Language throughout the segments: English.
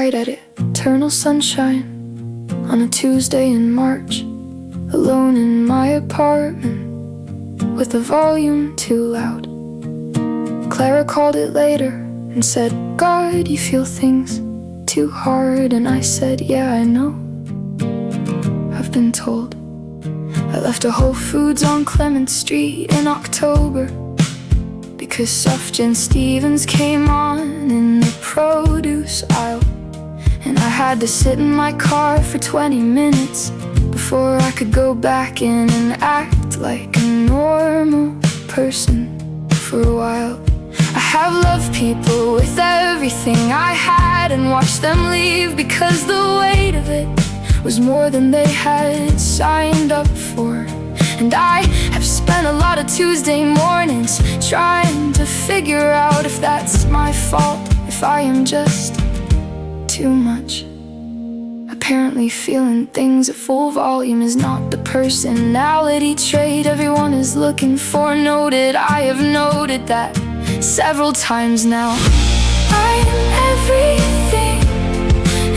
cried at eternal sunshine on a Tuesday in March, alone in my apartment with the volume too loud. Clara called it later and said, "God, you feel things too hard." And I said, "Yeah, I know, I've been told." I left a Whole Foods on Clement Street in October because Sufjan Stevens came on in the produce aisle, and I had to sit in my car for 20 minutes before I could go back in and act like a normal person for a while. I have loved people with everything I had and watched them leave because the weight of it was more than they had signed up for. And I have spent a lot of Tuesday mornings trying to figure out if that's my fault, if I am just too much. Apparently feeling things at full volume is not the personality trait everyone is looking for. Noted, I have noted that several times now. I am everything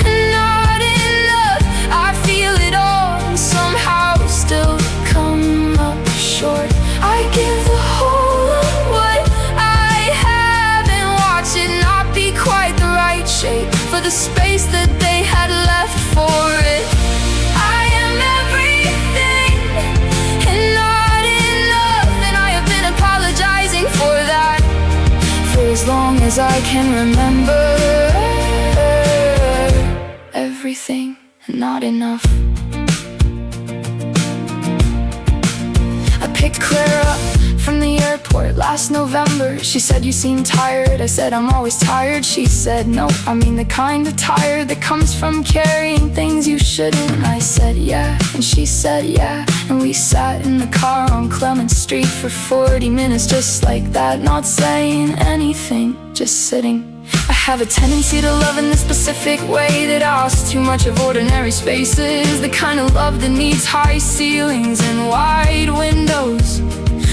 and not enough. I feel it all and somehow still come up short. I give the whole of what I have and watch it not be quite the right shape for the space that they had left for it. I am everything and not enough, and I have been apologizing for that for as long as I can remember. Everything and not enough. I picked Clara up from the airport last November. She said, "You seem tired." I said, "I'm always tired." She said, "No, I mean the kind of tired that comes from carrying things you shouldn't." And I said, "Yeah," and she said, "Yeah." And we sat in the car on Clement Street for 40 minutes just like that, not saying anything, just sitting. I have a tendency to love in this specific way that asks too much of ordinary spaces, the kind of love that needs high ceilings and wide windows,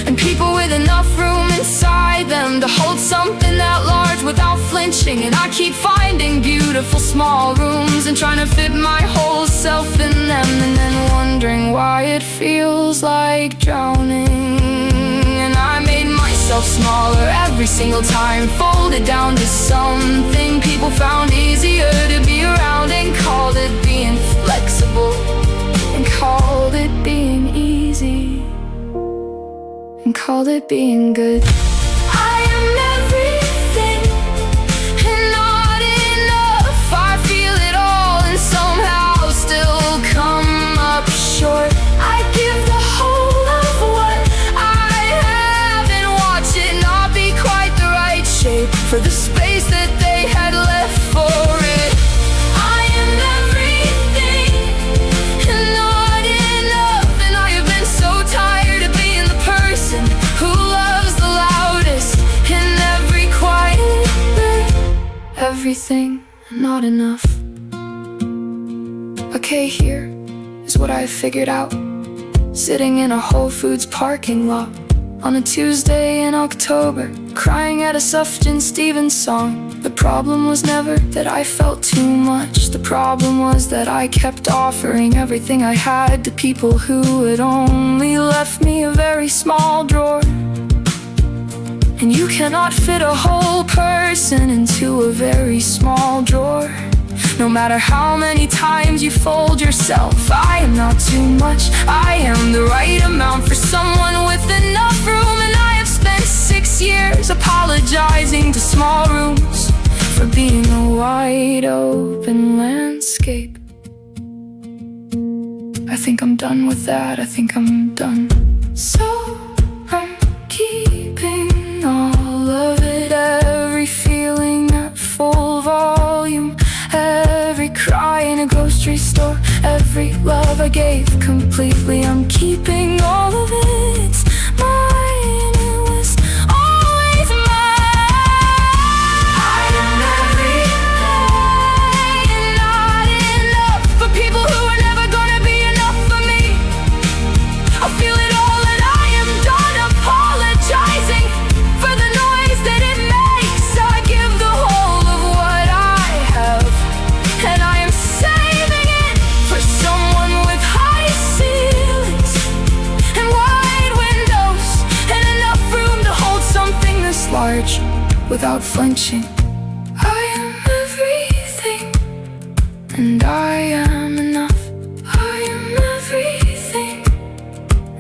and people with enough room inside them to hold something that large without flinching. And I keep finding beautiful small rooms and trying to fit my whole self in them, and then wondering why it feels like drowning. And I made myself smaller every single time, folded down to something people found easier to be around, and called it being flexible, and called it being easy, and called it being good. I am everything and not enough. I feel it all and somehow still come up short. I give the whole of what I have and watch it not be quite the right shape for the space that they had left for it. I am everything and not enough, and I have been so tired of being the person who loves the loudest in every quiet room. Everything and not enough. Okay, here is what I figured out. Sitting in a Whole Foods parking lot on a Tuesday in October, crying at a Sufjan Stevens song. The problem was never that I felt too much. The problem was that I kept offering everything I had to people who had only left me a very small drawer. And you cannot fit a whole person into a very small drawer. No matter how many times you fold yourself, I am not too much. I am the right amount for someone with enough room. And I have spent 6 years apologizing to small rooms for being a wide open landscape. I think I'm done with that. I think I'm done. So I'm keeping all of it, every feeling at full volume, every cry in a grocery store, every love I gave completely. I'm keeping all of it. It's mine. It was always mine. I am everything and not enough for people who are never gonna be enough for me. I feel it all and I am done apologizing for the noise that it makes. I give the whole of what I have without flinching. I am everything, and I am enough. I am everything,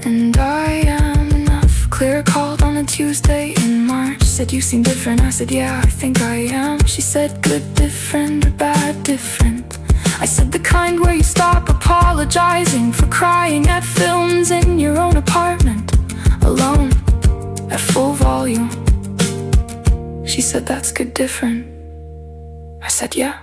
and I am enough. Clara called on a Tuesday in March. Said, you seem different. I said, yeah, I think I am. She said, good different or bad different? I said, the kind where you stop apologizing for crying at films in your own apartment, alone, at full volume. She said, that's good different. I said, yeah.